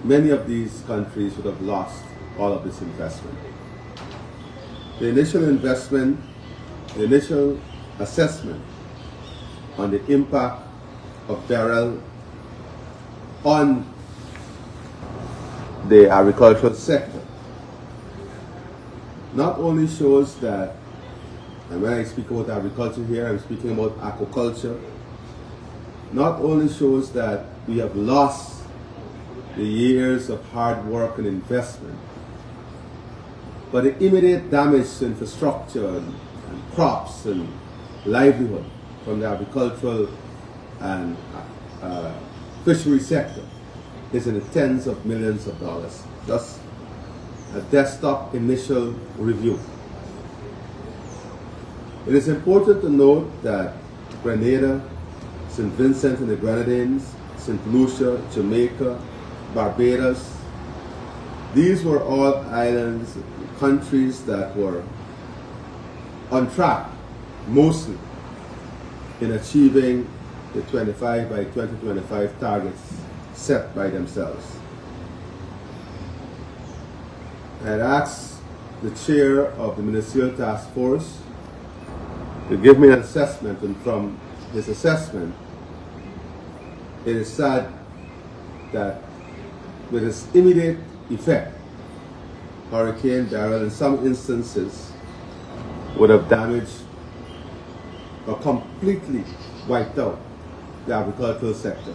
many of these countries would have lost all of this investment. The initial investment, the initial assessment on the impact of Beryl on the agricultural sector not only shows that, and when I speak about agriculture here, I'm speaking about aquaculture, not only shows that we have lost the years of hard work and investment, but the immediate damage to infrastructure and crops and livelihood from the agricultural and fishery sector is in the tens of millions of dollars. Just a desktop initial review. It is important to note that Grenada, St. Vincent and the Grenadines, St. Lucia, Jamaica, Barbados, these were all islands, countries that were on track, mostly, in achieving the 25 by 2025 targets set by themselves. I had asked the chair of the Ministerial Task Force to give me an assessment, and from his assessment, it is sad that with its immediate effect, Hurricane Beryl in some instances would have damaged or completely wiped out the agricultural sector.